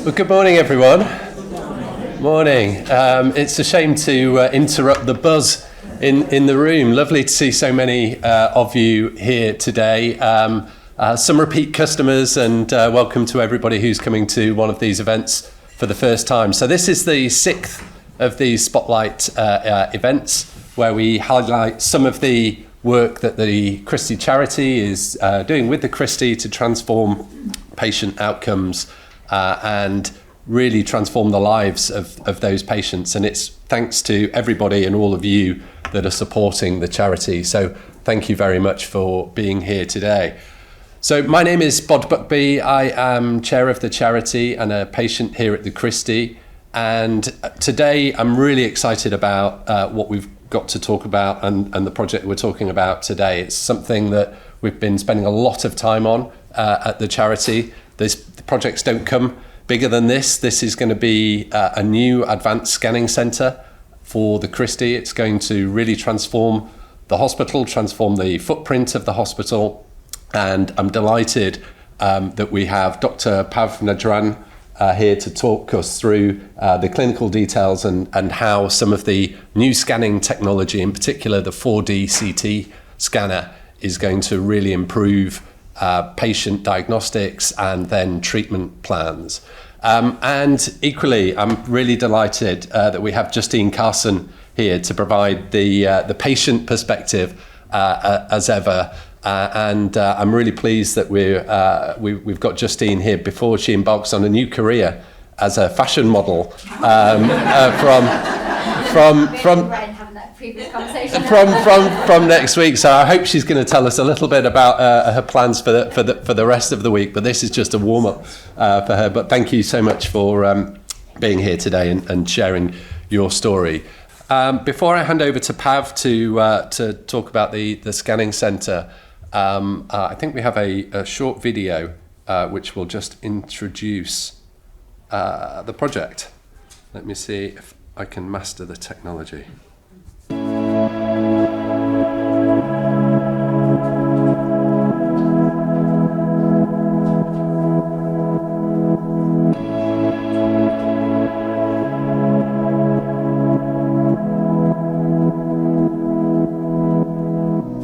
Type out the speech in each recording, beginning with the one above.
Well, good morning, everyone. Morning. It's a shame to interrupt the buzz in the room. Lovely to see so many of you here today. Some repeat customers, and welcome to everybody who's coming to one of these events for the first time. So this is the sixth of these Spotlight events, where we highlight some of the work that the Christie Charity is doing with the Christie to transform patient outcomes and really transform the lives of those patients. And it's thanks to everybody and all of you that are supporting the charity. So thank you very much for being here today. So my name is Bod Buckby. I am chair of the charity and a patient here at the Christie. And today I'm really excited about what we've got to talk about and the project we're talking about today. It's something that we've been spending a lot of time on at the charity. The projects don't come bigger than this. This is going to be a new advanced scanning centre for the Christie. It's going to really transform the hospital, transform the footprint of the hospital. And I'm delighted that we have Dr. Pavan Najran here to talk us through the clinical details and how some of the new scanning technology, in particular the 4D CT scanner, is going to really improve patient diagnostics and then treatment plans. And equally, I'm really delighted that we have Justine Carson here to provide the patient perspective as ever. And I'm really pleased that we've got Justine here before she embarks on a new career as a fashion model from next week. So I hope she's going to tell us a little bit about her plans for the rest of the week. But this is just a warm up for her. But thank you so much for being here today and sharing your story. Before I hand over to Pav to talk about the scanning centre. I think we have a short video which will just introduce the project. Let me see if I can master the technology.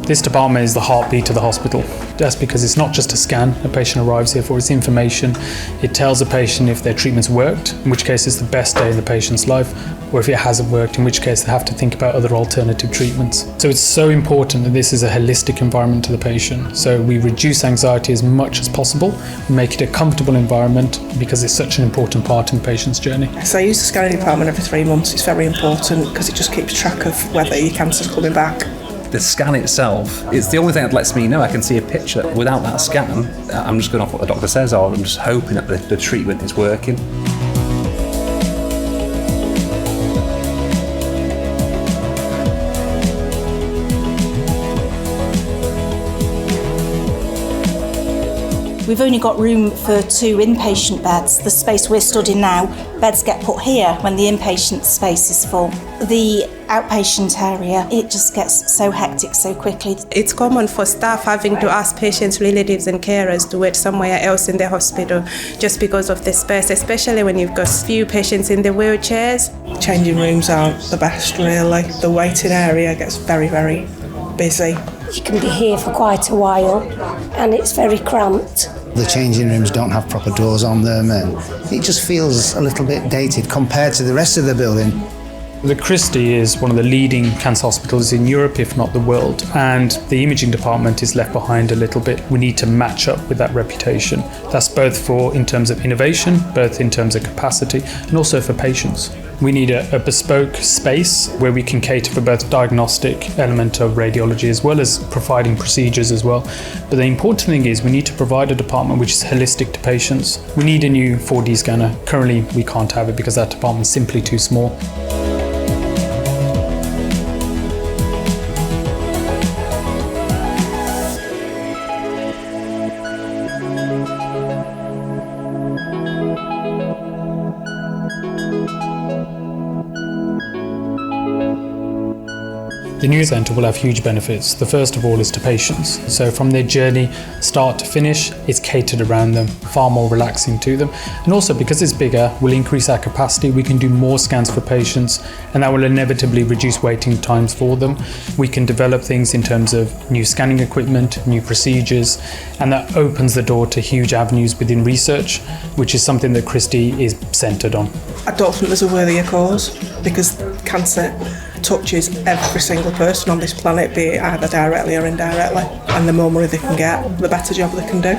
This department is the heartbeat of the hospital. That's because it's not just a scan a patient arrives here for, it's information. It tells the patient if their treatment's worked, in which case it's the best day in the patient's life, or if it hasn't worked, in which case they have to think about other alternative treatments. So it's so important that this is a holistic environment to the patient. So we reduce anxiety as much as possible, make it a comfortable environment because it's such an important part in the patient's journey. So I use the scanning department every 3 months. It's very important because it just keeps track of whether your cancer's coming back. The scan itself, it's the only thing that lets me know I can see a picture. Without that scan, I'm just going off what the doctor says, or I'm just hoping that the treatment is working. We've only got room for 2 inpatient beds. The space we're stood in now, beds get put here when the inpatient space is full. The outpatient area, it just gets so hectic so quickly. It's common for staff having to ask patients, relatives and carers to wait somewhere else in the hospital just because of the space, especially when you've got few patients in the wheelchairs. Changing rooms aren't the best really. The waiting area gets very, very busy. You can be here for quite a while and it's very cramped. The changing rooms don't have proper doors on them and it just feels a little bit dated compared to the rest of the building. The Christie is one of the leading cancer hospitals in Europe, if not the world, and the imaging department is left behind a little bit. We need to match up with that reputation. That's both in terms of innovation, both in terms of capacity, and also for patients. We need a bespoke space where we can cater for both diagnostic element of radiology as well as providing procedures as well. But the important thing is we need to provide a department which is holistic to patients. We need a new 4D scanner. Currently we can't have it because that department is simply too small. The new centre will have huge benefits. The first of all is to patients. So from their journey, start to finish, it's catered around them, far more relaxing to them. And also because it's bigger, we'll increase our capacity. We can do more scans for patients, and that will inevitably reduce waiting times for them. We can develop things in terms of new scanning equipment, new procedures, and that opens the door to huge avenues within research, which is something that Christie is centred on. I don't think there's a worthier cause, because cancer touches every single person on this planet, be it either directly or indirectly, and the more money they can get, the better job they can do.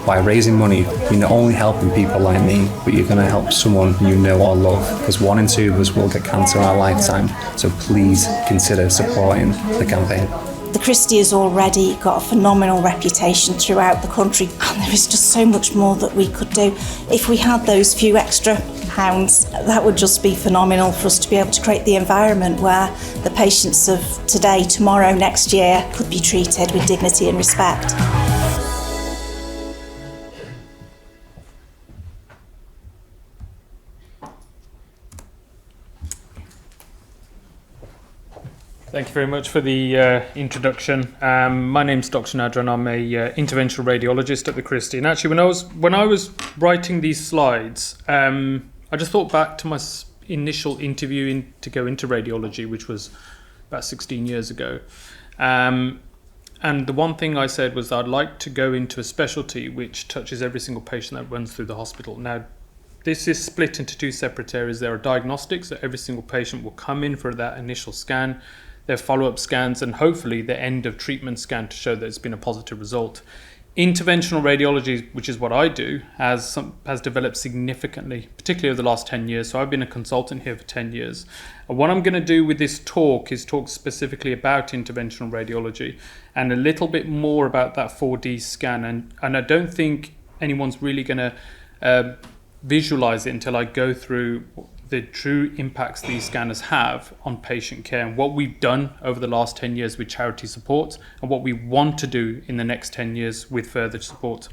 By raising money, you're not only helping people like me, but you're going to help someone you know or love, because 1 in 2 of us will get cancer in our lifetime. So please consider supporting the campaign. The Christie has already got a phenomenal reputation throughout the country, and there is just so much more that we could do. If we had those few extra pounds, that would just be phenomenal for us to be able to create the environment where the patients of today, tomorrow, next year could be treated with dignity and respect. Thank you very much for the introduction. My name's Dr. Najran. I'm a interventional radiologist at the Christie. And actually, when I was writing these slides, I just thought back to my initial interview to go into radiology, which was about 16 years ago. And the one thing I said was I'd like to go into a specialty which touches every single patient that runs through the hospital. Now, this is split into 2 separate areas. There are diagnostics, so every single patient will come in for that initial scan, their follow-up scans, and hopefully the end of treatment scan to show that it's been a positive result. Interventional radiology, which is what I do, has developed significantly, particularly over the last 10 years. So I've been a consultant here for 10 years. And what I'm going to do with this talk is talk specifically about interventional radiology and a little bit more about that 4D scan. And I don't think anyone's really going to visualize it until I go through the true impacts these scanners have on patient care and what we've done over the last 10 years with charity support and what we want to do in the next 10 years with further support.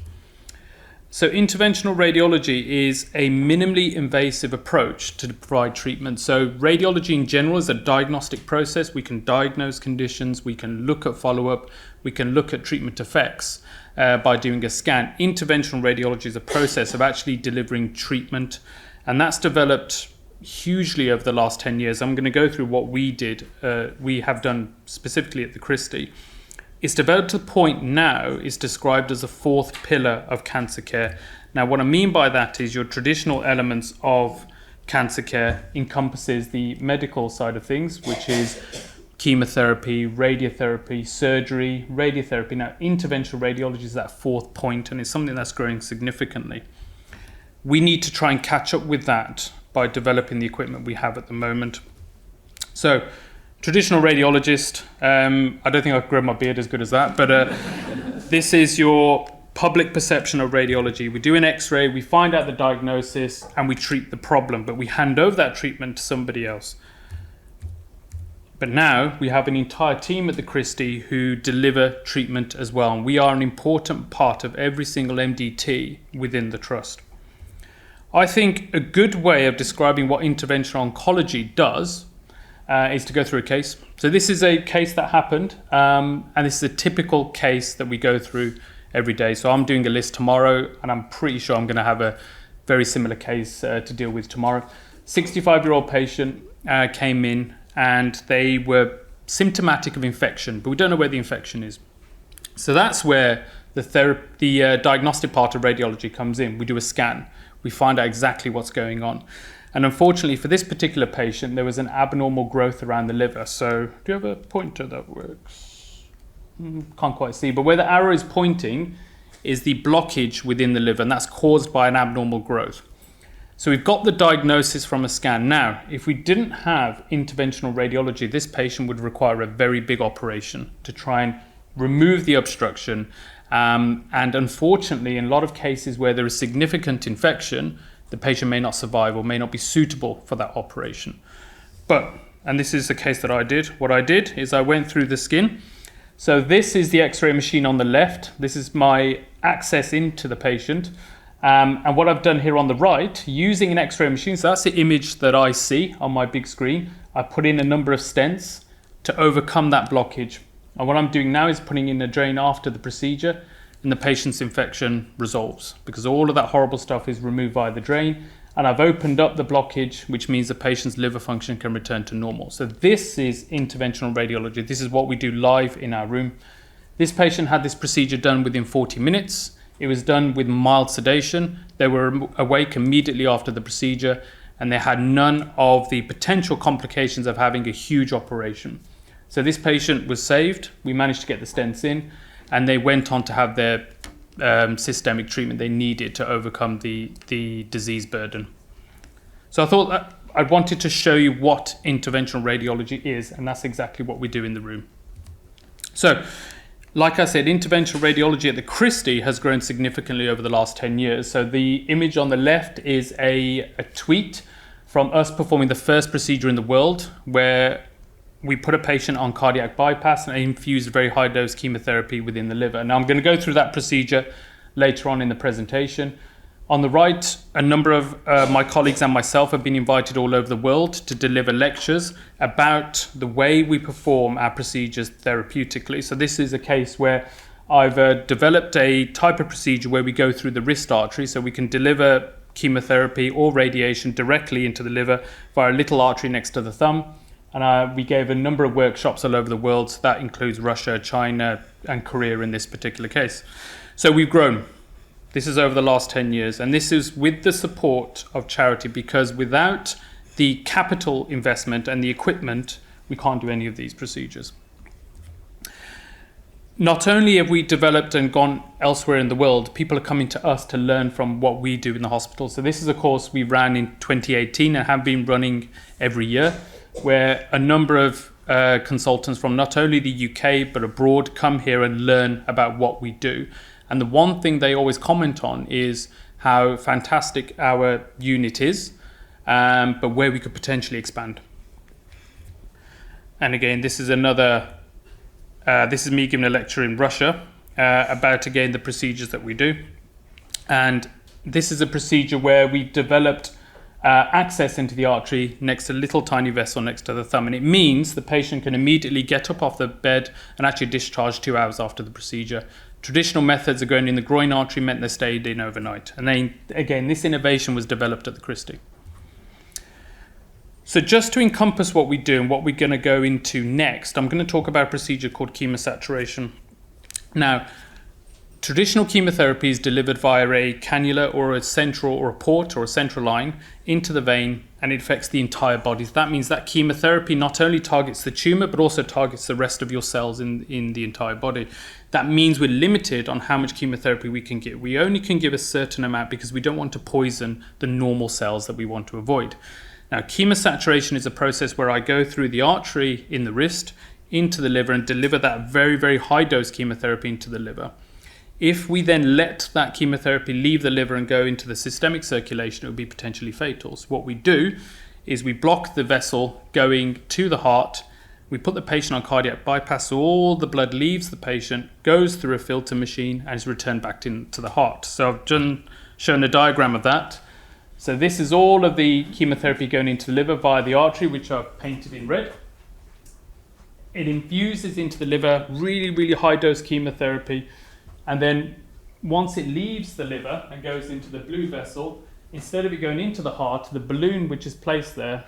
So interventional radiology is a minimally invasive approach to provide treatment. So radiology in general is a diagnostic process. We can diagnose conditions, we can look at follow-up, we can look at treatment effects by doing a scan. Interventional radiology is a process of actually delivering treatment, and that's developed hugely over the last 10 years. I'm going to go through what we have done specifically at the Christie. It's developed to the point now is described as a 4th pillar of cancer care. Now, what I mean by that is your traditional elements of cancer care encompasses the medical side of things, which is chemotherapy, radiotherapy, surgery, radiotherapy. Now, interventional radiology is that 4th point, and it's something that's growing significantly. We need to try and catch up with that by developing the equipment we have at the moment. So, traditional radiologist, I don't think I've grown my beard as good as that, but this is your public perception of radiology. We do an X-ray, we find out the diagnosis, and we treat the problem, but we hand over that treatment to somebody else. But now we have an entire team at the Christie who deliver treatment as well, and we are an important part of every single MDT within the trust. I think a good way of describing what interventional oncology does is to go through a case. So this is a case that happened, and this is a typical case that we go through every day. So I'm doing a list tomorrow, and I'm pretty sure I'm going to have a very similar case to deal with tomorrow. 65-year-old patient came in, and they were symptomatic of infection, but we don't know where the infection is. So that's where the diagnostic part of radiology comes in. We do a scan. We find out exactly what's going on. And unfortunately for this particular patient, there was an abnormal growth around the liver. So do you have a pointer that works? Can't quite see, but where the arrow is pointing is the blockage within the liver, and that's caused by an abnormal growth. So we've got the diagnosis from a scan. Now, if we didn't have interventional radiology, this patient would require a very big operation to try and remove the obstruction. And unfortunately, in a lot of cases where there is significant infection, the patient may not survive or may not be suitable for that operation. And this is the case that I did. What I did is I went through the skin. So this is the X-ray machine on the left. This is my access into the patient. And what I've done here on the right, using an X-ray machine, so that's the image that I see on my big screen. I put in a number of stents, to overcome that blockage. And what I'm doing now is putting in a drain after the procedure, and the patient's infection resolves because all of that horrible stuff is removed via the drain, and I've opened up the blockage, which means the patient's liver function can return to normal. So this is interventional radiology. This is what we do live in our room. This patient had this procedure done within 40 minutes. It was done with mild sedation. They were awake immediately after the procedure, and they had none of the potential complications of having a huge operation. So this patient was saved. We managed to get the stents in, and they went on to have their systemic treatment they needed to overcome the disease burden. So I thought that I wanted to show you what interventional radiology is, and that's exactly what we do in the room. So, like I said, interventional radiology at the Christie has grown significantly over the last 10 years. So the image on the left is a tweet from us performing the first procedure in the world where we put a patient on cardiac bypass and infused very high dose chemotherapy within the liver. Now I'm going to go through that procedure later on in the presentation. On the right, a number of my colleagues and myself have been invited all over the world to deliver lectures about the way we perform our procedures therapeutically. So this is a case where I've developed a type of procedure where we go through the wrist artery, so we can deliver chemotherapy or radiation directly into the liver via a little artery next to the thumb. And we gave a number of workshops all over the world. So that includes Russia, China, and Korea in this particular case. So we've grown. This is over the last 10 years. And this is with the support of charity, because without the capital investment and the equipment, we can't do any of these procedures. Not only have we developed and gone elsewhere in the world, people are coming to us to learn from what we do in the hospital. So this is a course we ran in 2018 and have been running every year, where a number of consultants from not only the UK but abroad come here and learn about what we do. And the one thing they always comment on is how fantastic our unit is, but where we could potentially expand. And again, this is this is me giving a lecture in Russia about, again, the procedures that we do. And this is a procedure where we've developed access into the artery next to a little tiny vessel next to the thumb, and it means the patient can immediately get up off the bed and actually discharge 2 hours after the procedure. Traditional methods of going in the groin artery meant they stayed in overnight, and then again this innovation was developed at the Christie. So just to encompass what we do and what we're going to go into next, I'm going to talk about a procedure called chemosaturation. Now, traditional chemotherapy is delivered via a cannula or a central or a port or a central line into the vein, and it affects the entire body. So that means that chemotherapy not only targets the tumour but also targets the rest of your cells in the entire body. That means we're limited on how much chemotherapy we can give. We only can give a certain amount because we don't want to poison the normal cells that we want to avoid. Now, chemosaturation is a process where I go through the artery in the wrist into the liver and deliver that very, very high dose chemotherapy into the liver. If we then let that chemotherapy leave the liver and go into the systemic circulation, it would be potentially fatal. So what we do is we block the vessel going to the heart. We put the patient on cardiac bypass, so all the blood leaves the patient, goes through a filter machine, and is returned back into the heart. So I've shown a diagram of that. So this is all of the chemotherapy going into the liver via the artery, which I've painted in red. It infuses into the liver really, really high dose chemotherapy. And then once it leaves the liver and goes into the blue vessel, instead of it going into the heart, the balloon which is placed there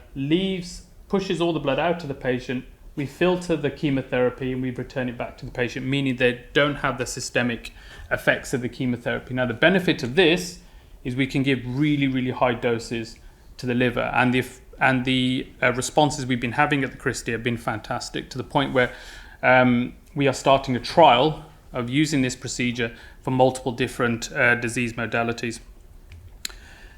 pushes all the blood out to the patient. We filter the chemotherapy and we return it back to the patient, meaning they don't have the systemic effects of the chemotherapy. Now, the benefit of this is we can give really, really high doses to the liver, and the responses we've been having at the Christie have been fantastic, to the point where we are starting a trial of using this procedure for multiple different disease modalities.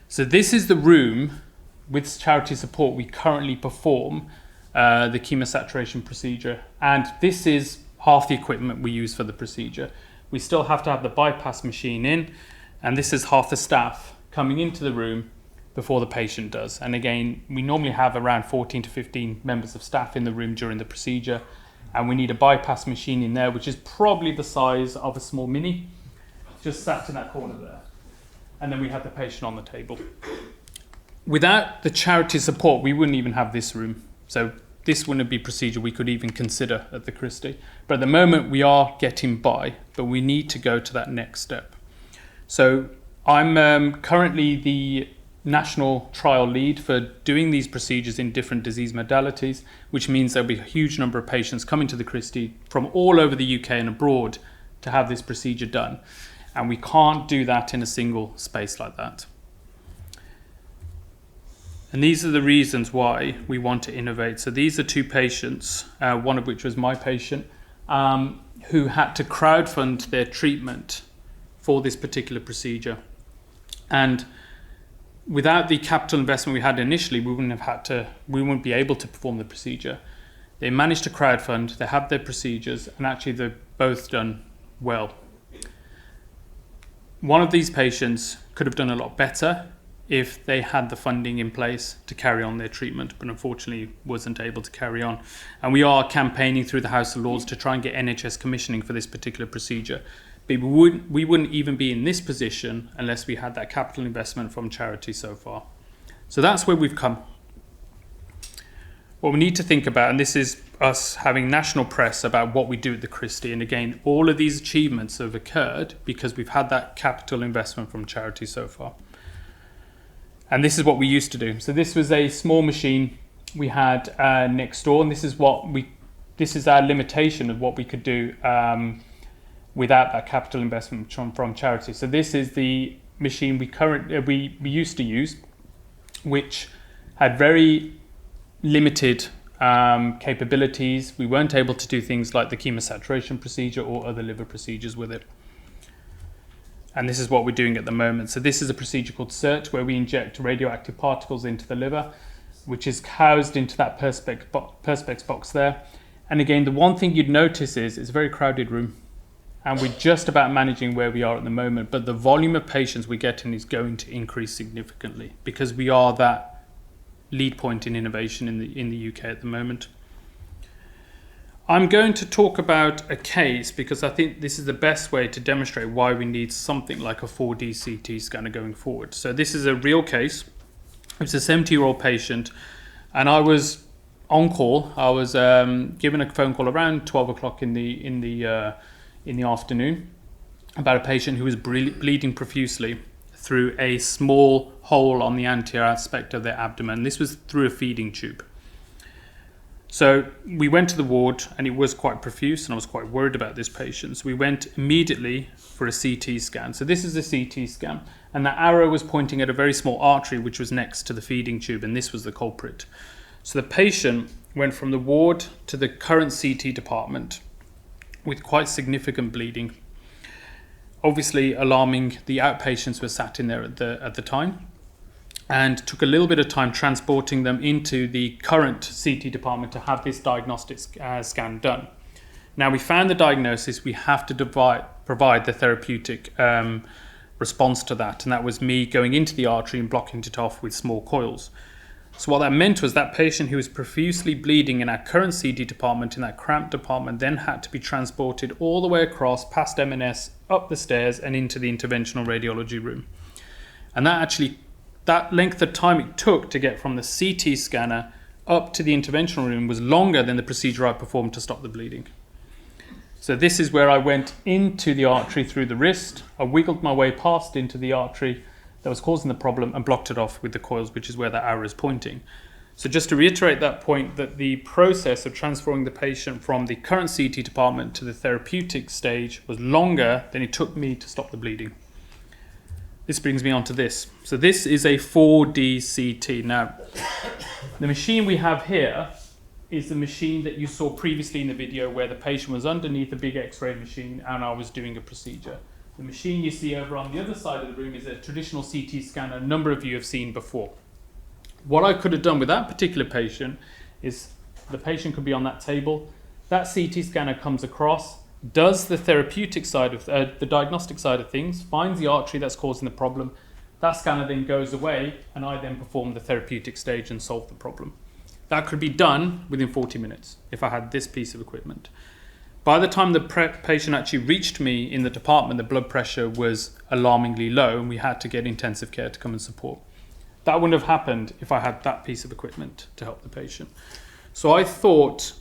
So this is the room with charity support we currently perform the chemosaturation procedure, and this is half the equipment we use for the procedure. We still have to have the bypass machine in, and this is half the staff coming into the room before the patient does. And again, we normally have around 14 to 15 members of staff in the room during the procedure, and we need a bypass machine in there, which is probably the size of a small Mini, just sat in that corner there. And then we have the patient on the table. Without the charity support, we wouldn't even have this room. So this wouldn't be a procedure we could even consider at the Christie. But at the moment we are getting by, but we need to go to that next step. So I'm currently the national trial lead for doing these procedures in different disease modalities, which means there'll be a huge number of patients coming to the Christie from all over the UK and abroad to have this procedure done. And we can't do that in a single space like that. And these are the reasons why we want to innovate. So these are two patients, one of which was my patient, who had to crowdfund their treatment for this particular procedure. And without the capital investment we had initially, we wouldn't be able to perform the procedure. They managed to crowdfund, they have their procedures, and actually they've both done well. One of these patients could have done a lot better if they had the funding in place to carry on their treatment, but unfortunately wasn't able to carry on. And we are campaigning through the House of Lords to try and get NHS commissioning for this particular procedure. But we wouldn't even be in this position unless we had that capital investment from charity so far. So that's where we've come. What we need to think about, and this is us having national press about what we do at the Christie, and again, all of these achievements have occurred because we've had that capital investment from charity so far. And this is what we used to do. So this was a small machine we had next door, and this is our limitation of what we could do without that capital investment from charity. So this is the machine we used to use, which had very limited capabilities. We weren't able to do things like the chemosaturation procedure or other liver procedures with it. And this is what we're doing at the moment. So this is a procedure called CERT, where we inject radioactive particles into the liver, which is housed into that Perspex box there. And again, the one thing you'd notice is it's a very crowded room. And we're just about managing where we are at the moment. But the volume of patients we're getting is going to increase significantly because we are that lead point in innovation in the UK at the moment. I'm going to talk about a case because I think this is the best way to demonstrate why we need something like a 4D CT scanner going forward. So this is a real case. It's a 70-year-old patient, and I was on call. I was given a phone call around 12 o'clock in the afternoon about a patient who was bleeding profusely through a small hole on the anterior aspect of their abdomen. This was through a feeding tube. So we went to the ward and it was quite profuse and I was quite worried about this patient. So we went immediately for a CT scan. So this is a CT scan and that arrow was pointing at a very small artery which was next to the feeding tube, and this was the culprit. So the patient went from the ward to the current CT department with quite significant bleeding. Obviously alarming the outpatients who were sat in there at the time, and took a little bit of time transporting them into the current CT department to have this diagnostic scan done. Now we found the diagnosis, we have to provide the therapeutic response to that, and that was me going into the artery and blocking it off with small coils. So what that meant was that patient who was profusely bleeding in our current CT department, in that cramped department, then had to be transported all the way across past M&S, up the stairs and into the interventional radiology room. And that length of time it took to get from the CT scanner up to the interventional room was longer than the procedure I performed to stop the bleeding. So this is where I went into the artery through the wrist. I wiggled my way past into the artery that was causing the problem and blocked it off with the coils, which is where that arrow is pointing. So just to reiterate that point, that the process of transferring the patient from the current CT department to the therapeutic stage was longer than it took me to stop the bleeding. This brings me on to this. So this is a 4D CT. Now, the machine we have here is the machine that you saw previously in the video where the patient was underneath a big X-ray machine and I was doing a procedure. The machine you see over on the other side of the room is a traditional CT scanner a number of you have seen before. What I could have done with that particular patient is the patient could be on that table, that CT scanner comes across, does the therapeutic side of the diagnostic side of things, finds the artery that's causing the problem, that scanner then goes away and I then perform the therapeutic stage and solve the problem. That could be done within 40 minutes if I had this piece of equipment. By the time the patient actually reached me in the department, the blood pressure was alarmingly low and we had to get intensive care to come and support. That wouldn't have happened if I had that piece of equipment to help the patient. So I thought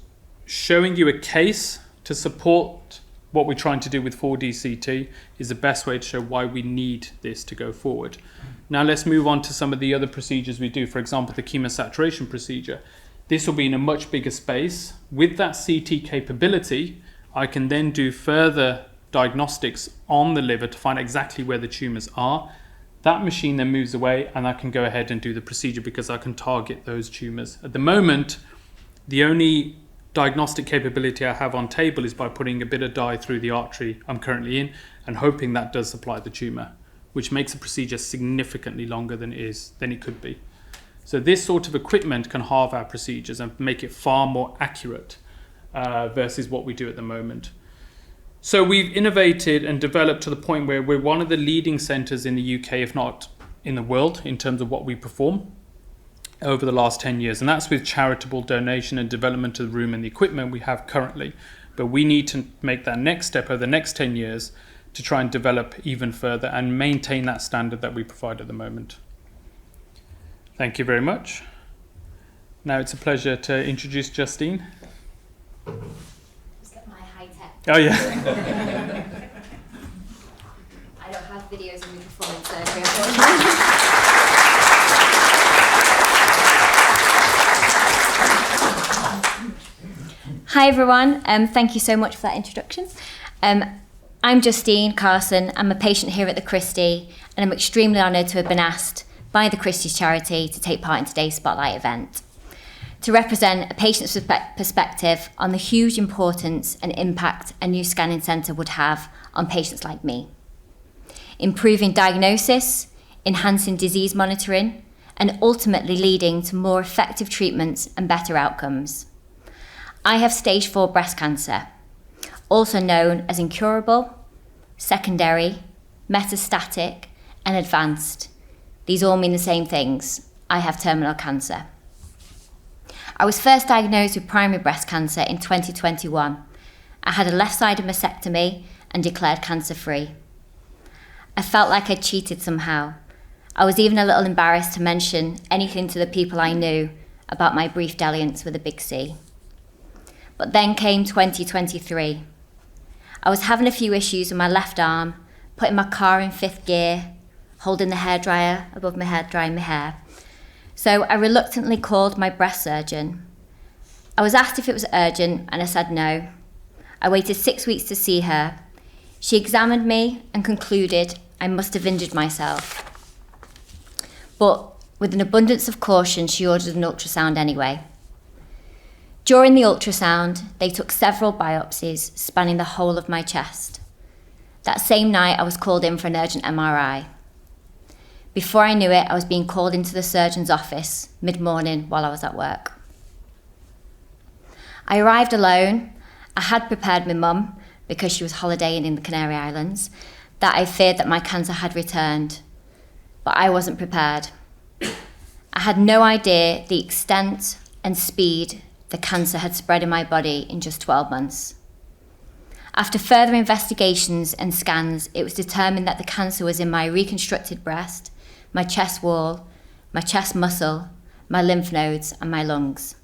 showing you a case to support what we're trying to do with 4DCT is the best way to show why we need this to go forward. Now let's move on to some of the other procedures we do. For example, the chemosaturation procedure. This will be in a much bigger space. With that CT capability, I can then do further diagnostics on the liver to find exactly where the tumours are. That machine then moves away and I can go ahead and do the procedure because I can target those tumours. At the moment, the only diagnostic capability I have on table is by putting a bit of dye through the artery I'm currently in and hoping that does supply the tumour, which makes the procedure significantly longer than it could be. So this sort of equipment can halve our procedures and make it far more accurate versus what we do at the moment. So we've innovated and developed to the point where we're one of the leading centres in the UK, if not in the world, in terms of what we perform over the last 10 years. And that's with charitable donation and development of the room and the equipment we have currently. But we need to make that next step over the next 10 years to try and develop even further and maintain that standard that we provide at the moment. Thank you very much. Now it's a pleasure to introduce Justine. Let's get my high tech. Oh yeah. I don't have videos of me performing surgery, unfortunately. Hi everyone, thank you so much for that introduction. I'm Justine Carson. I'm a patient here at the Christie, and I'm extremely honoured to have been asked by the Christie Charity to take part in today's Spotlight event, to represent a patient's perspective on the huge importance and impact a new scanning centre would have on patients like me. Improving diagnosis, enhancing disease monitoring, and ultimately leading to more effective treatments and better outcomes. I have stage 4 breast cancer, also known as incurable, secondary, metastatic, and advanced. These all mean the same things. I have terminal cancer. I was first diagnosed with primary breast cancer in 2021. I had a left-sided mastectomy and declared cancer-free. I felt like I'd cheated somehow. I was even a little embarrassed to mention anything to the people I knew about my brief dalliance with a big C. But then came 2023. I was having a few issues with my left arm, putting my car in 5th gear, holding the hairdryer above my head, drying my hair. So I reluctantly called my breast surgeon. I was asked if it was urgent and I said no. I waited 6 weeks to see her. She examined me and concluded I must have injured myself. But with an abundance of caution, she ordered an ultrasound anyway. During the ultrasound, they took several biopsies spanning the whole of my chest. That same night, I was called in for an urgent MRI. Before I knew it, I was being called into the surgeon's office mid-morning while I was at work. I arrived alone. I had prepared my mum, because she was holidaying in the Canary Islands, that I feared that my cancer had returned. But I wasn't prepared. I had no idea the extent and speed the cancer had spread in my body in just 12 months. After further investigations and scans, it was determined that the cancer was in my reconstructed breast, my chest wall, my chest muscle, my lymph nodes, and my lungs.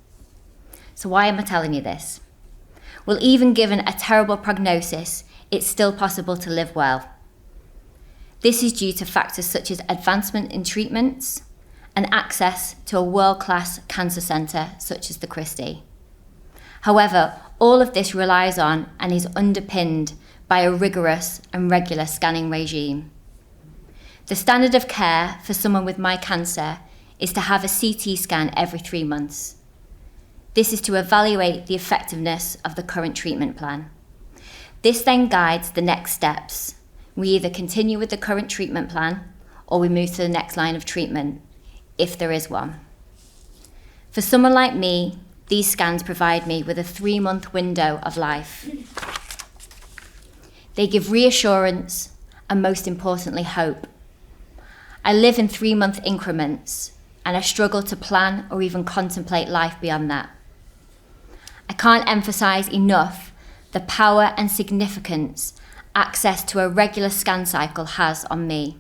So why am I telling you this? Well, even given a terrible prognosis, it's still possible to live well. This is due to factors such as advancement in treatments and access to a world-class cancer centre such as the Christie. However, all of this relies on and is underpinned by a rigorous and regular scanning regime. The standard of care for someone with my cancer is to have a CT scan every 3 months. This is to evaluate the effectiveness of the current treatment plan. This then guides the next steps. We either continue with the current treatment plan or we move to the next line of treatment, if there is one. For someone like me, these scans provide me with a 3-month window of life. They give reassurance and, most importantly, hope. I live in 3-month increments and I struggle to plan or even contemplate life beyond that. I can't emphasise enough the power and significance access to a regular scan cycle has on me.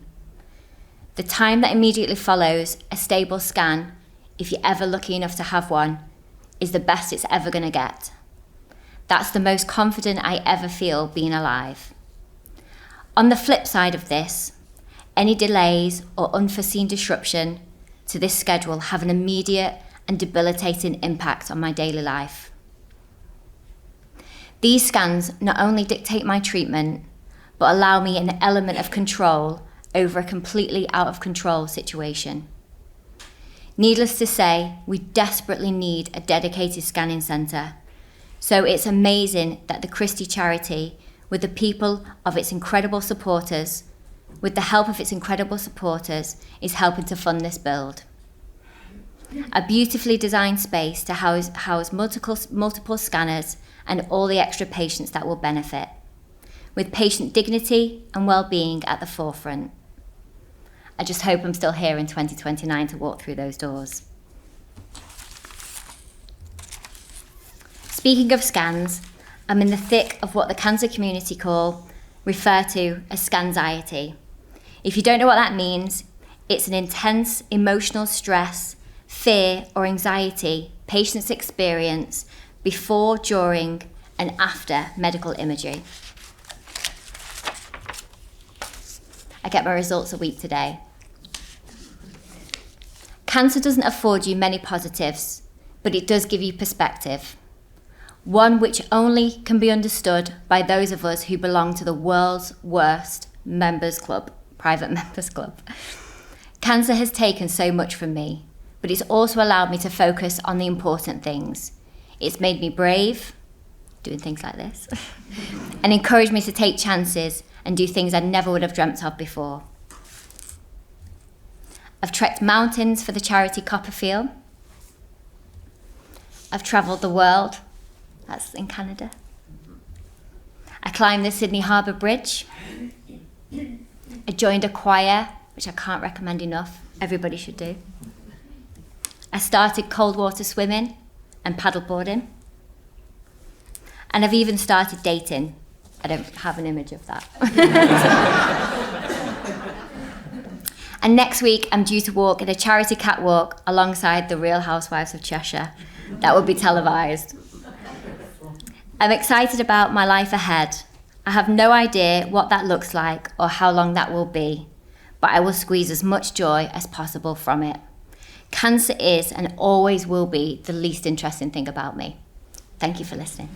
The time that immediately follows a stable scan, if you're ever lucky enough to have one, is the best it's ever going to get. That's the most confident I ever feel being alive. On the flip side of this, any delays or unforeseen disruption to this schedule have an immediate and debilitating impact on my daily life. These scans not only dictate my treatment, but allow me an element of control over a completely out of control situation. Needless to say, we desperately need a dedicated scanning centre. So it's amazing that the Christie Charity, with the people of its incredible supporters, with the help of its incredible supporters, is helping to fund this build. A beautifully designed space to house multiple scanners and all the extra patients that will benefit, with patient dignity and well-being at the forefront. I just hope I'm still here in 2029 to walk through those doors. Speaking of scans, I'm in the thick of what the cancer community refer to as scanxiety. If you don't know what that means, it's an intense emotional stress, fear or anxiety patients experience before, during and after medical imagery. I get my results a week today. Cancer doesn't afford you many positives, but it does give you perspective. One which only can be understood by those of us who belong to the world's worst private members club. Cancer has taken so much from me, but it's also allowed me to focus on the important things. It's made me brave, doing things like this, and encouraged me to take chances and do things I never would have dreamt of before. I've trekked mountains for the charity Copperfield. I've travelled the world, that's in Canada. I climbed the Sydney Harbour Bridge. I joined a choir, which I can't recommend enough, everybody should do. I started cold water swimming and paddleboarding. And I've even started dating. I don't have an image of that. And next week, I'm due to walk in a charity catwalk alongside the Real Housewives of Cheshire. That will be televised. I'm excited about my life ahead. I have no idea what that looks like or how long that will be, but I will squeeze as much joy as possible from it. Cancer is and always will be the least interesting thing about me. Thank you for listening.